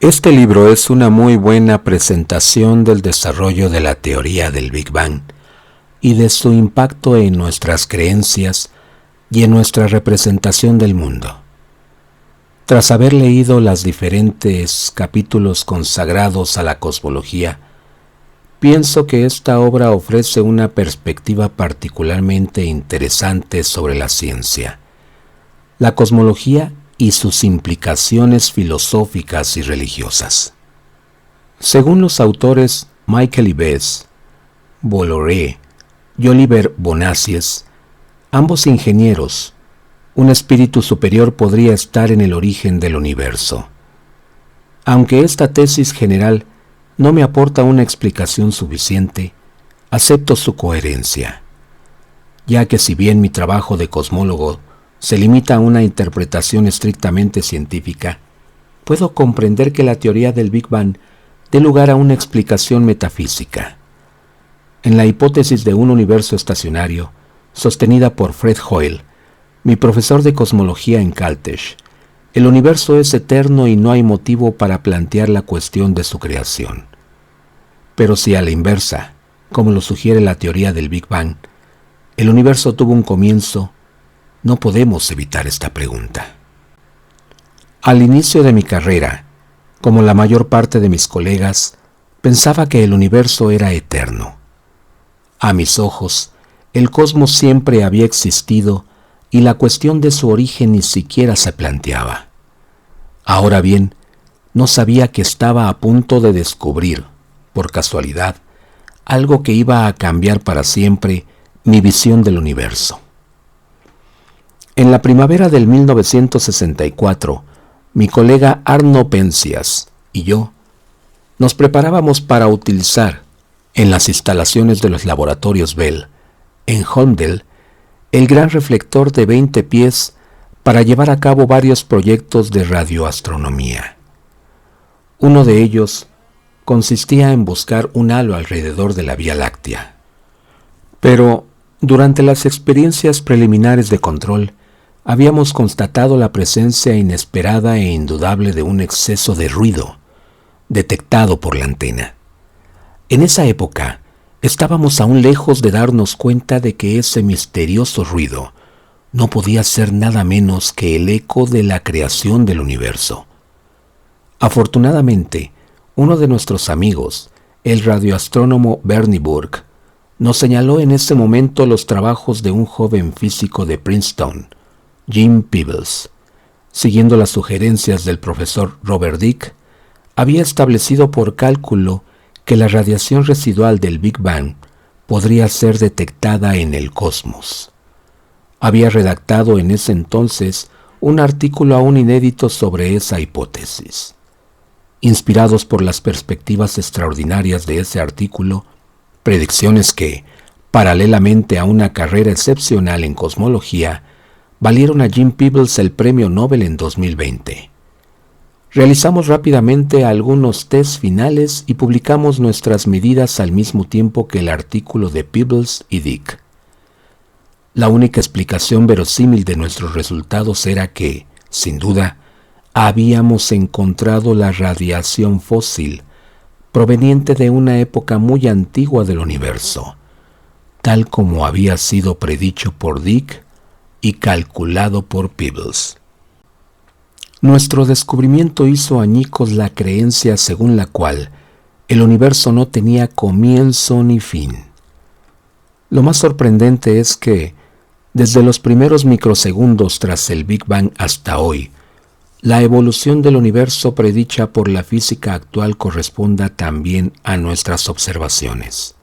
Este libro es una muy buena presentación del desarrollo de la teoría del Big Bang y de su impacto en nuestras creencias y en nuestra representación del mundo. Tras haber leído los diferentes capítulos consagrados a la cosmología, pienso que esta obra ofrece una perspectiva particularmente interesante sobre la ciencia, la cosmología y sus implicaciones filosóficas y religiosas. Según los autores Michael Ives, Bolloré y Oliver Bonacieux, ambos ingenieros, un espíritu superior podría estar en el origen del universo. Aunque esta tesis general no me aporta una explicación suficiente, acepto su coherencia, ya que si bien mi trabajo de cosmólogo se limita a una interpretación estrictamente científica, puedo comprender que la teoría del Big Bang dé lugar a una explicación metafísica. En la hipótesis de un universo estacionario, sostenida por Fred Hoyle, mi profesor de cosmología en Caltech, el universo es eterno y no hay motivo para plantear la cuestión de su creación. Pero si a la inversa, como lo sugiere la teoría del Big Bang, el universo tuvo un comienzo, no podemos evitar esta pregunta. Al inicio de mi carrera, como la mayor parte de mis colegas, pensaba que el universo era eterno. A mis ojos, el cosmos siempre había existido y la cuestión de su origen ni siquiera se planteaba. Ahora bien, no sabía que estaba a punto de descubrir, por casualidad, algo que iba a cambiar para siempre mi visión del universo. En la primavera del 1964, mi colega Arno Penzias y yo nos preparábamos para utilizar, en las instalaciones de los laboratorios Bell, en Holmdel, el gran reflector de 20 pies para llevar a cabo varios proyectos de radioastronomía. Uno de ellos consistía en buscar un halo alrededor de la Vía Láctea. Pero durante las experiencias preliminares de control, habíamos constatado la presencia inesperada e indudable de un exceso de ruido, detectado por la antena. En esa época, estábamos aún lejos de darnos cuenta de que ese misterioso ruido no podía ser nada menos que el eco de la creación del universo. Afortunadamente, uno de nuestros amigos, el radioastrónomo Bernie Burke, nos señaló en ese momento los trabajos de un joven físico de Princeton, Jim Peebles. Siguiendo las sugerencias del profesor Robert Dicke, había establecido por cálculo que la radiación residual del Big Bang podría ser detectada en el cosmos. Había redactado en ese entonces un artículo aún inédito sobre esa hipótesis. Inspirados por las perspectivas extraordinarias de ese artículo, predicciones que, paralelamente a una carrera excepcional en cosmología, valieron a Jim Peebles el premio Nobel en 2020. Realizamos rápidamente algunos tests finales y publicamos nuestras medidas al mismo tiempo que el artículo de Peebles y Dicke. La única explicación verosímil de nuestros resultados era que, sin duda, habíamos encontrado la radiación fósil proveniente de una época muy antigua del universo, tal como había sido predicho por Dicke y calculado por Peebles. Nuestro descubrimiento hizo añicos la creencia según la cual el universo no tenía comienzo ni fin. Lo más sorprendente es que, desde los primeros microsegundos tras el Big Bang hasta hoy, la evolución del universo predicha por la física actual corresponda también a nuestras observaciones.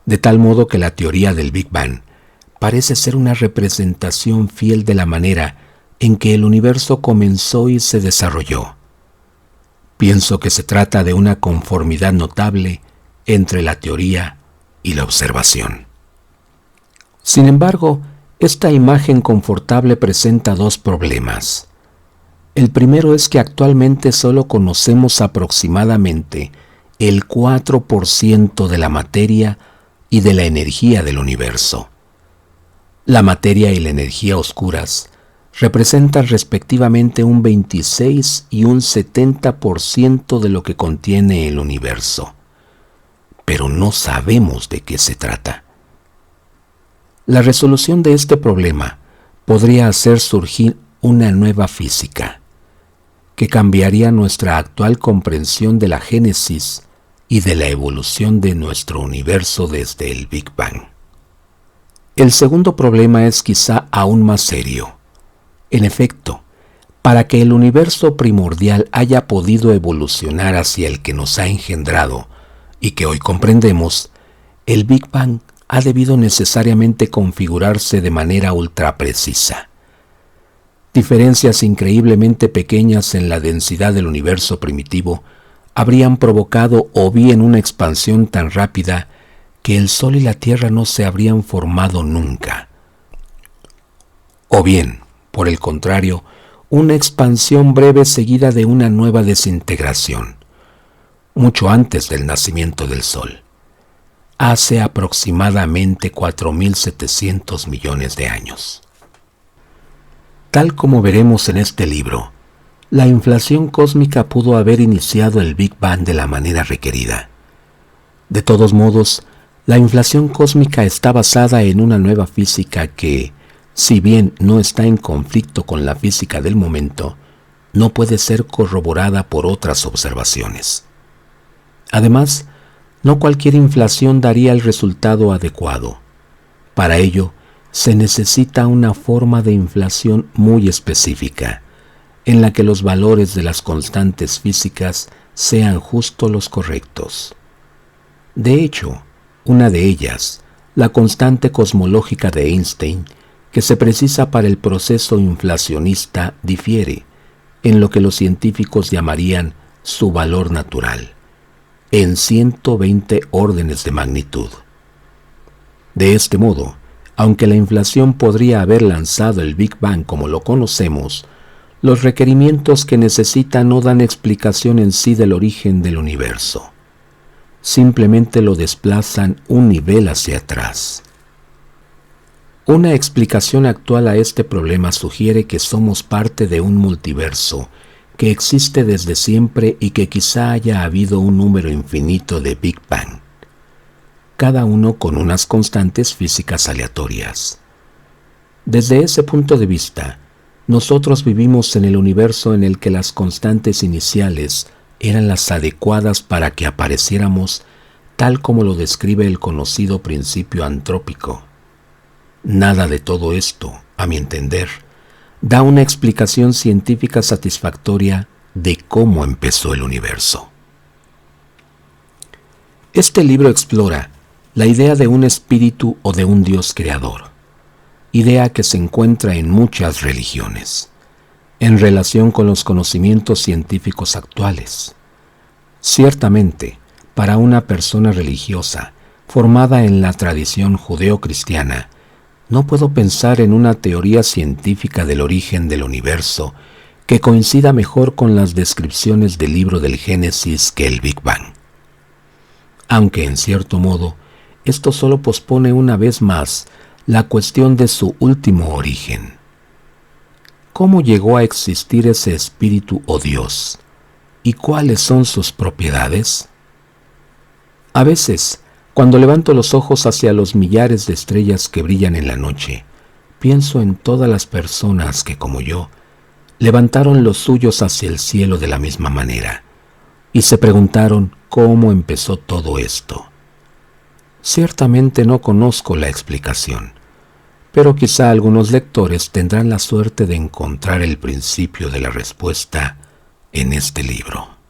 De tal modo que la teoría del Big Bang parece ser una representación fiel de la manera en que el universo comenzó y se desarrolló. Pienso que se trata de una conformidad notable entre la teoría y la observación. Sin embargo, esta imagen confortable presenta dos problemas. El primero es que actualmente solo conocemos aproximadamente el 4% de la materia y de la energía del universo. La materia y la energía oscuras representan respectivamente un 26 y un 70% de lo que contiene el universo. Pero no sabemos de qué se trata. La resolución de este problema podría hacer surgir una nueva física, que cambiaría nuestra actual comprensión de la génesis y de la evolución de nuestro universo desde el Big Bang. El segundo problema es quizá aún más serio. En efecto, para que el universo primordial haya podido evolucionar hacia el que nos ha engendrado y que hoy comprendemos, el Big Bang ha debido necesariamente configurarse de manera ultraprecisa. Diferencias increíblemente pequeñas en la densidad del universo primitivo habrían provocado o bien una expansión tan rápida que el Sol y la Tierra no se habrían formado nunca, o bien, por el contrario, una expansión breve seguida de una nueva desintegración, mucho antes del nacimiento del Sol, hace aproximadamente 4.700 millones de años. Tal como veremos en este libro, la inflación cósmica pudo haber iniciado el Big Bang de la manera requerida. De todos modos, la inflación cósmica está basada en una nueva física que, si bien no está en conflicto con la física del momento, no puede ser corroborada por otras observaciones. Además, no cualquier inflación daría el resultado adecuado. Para ello, se necesita una forma de inflación muy específica, en la que los valores de las constantes físicas sean justo los correctos. De hecho, una de ellas, la constante cosmológica de Einstein, que se precisa para el proceso inflacionista, difiere, en lo que los científicos llamarían su valor natural, en 120 órdenes de magnitud. De este modo, aunque la inflación podría haber lanzado el Big Bang como lo conocemos, los requerimientos que necesita no dan explicación en sí del origen del universo. Simplemente lo desplazan un nivel hacia atrás. Una explicación actual a este problema sugiere que somos parte de un multiverso que existe desde siempre y que quizá haya habido un número infinito de Big Bang, cada uno con unas constantes físicas aleatorias. Desde ese punto de vista, nosotros vivimos en el universo en el que las constantes iniciales eran las adecuadas para que apareciéramos tal como lo describe el conocido principio antrópico. Nada de todo esto, a mi entender, da una explicación científica satisfactoria de cómo empezó el universo. Este libro explora la idea de un espíritu o de un Dios creador, idea que se encuentra en muchas religiones, en relación con los conocimientos científicos actuales. Ciertamente, para una persona religiosa, formada en la tradición judeo-cristiana, no puedo pensar en una teoría científica del origen del universo que coincida mejor con las descripciones del libro del Génesis que el Big Bang. Aunque, en cierto modo, esto solo pospone una vez más la cuestión de su último origen. ¿Cómo llegó a existir ese espíritu o Dios? ¿Y cuáles son sus propiedades? A veces, cuando levanto los ojos hacia los millares de estrellas que brillan en la noche, pienso en todas las personas que, como yo, levantaron los suyos hacia el cielo de la misma manera y se preguntaron cómo empezó todo esto. Ciertamente no conozco la explicación, pero quizá algunos lectores tendrán la suerte de encontrar el principio de la respuesta en este libro.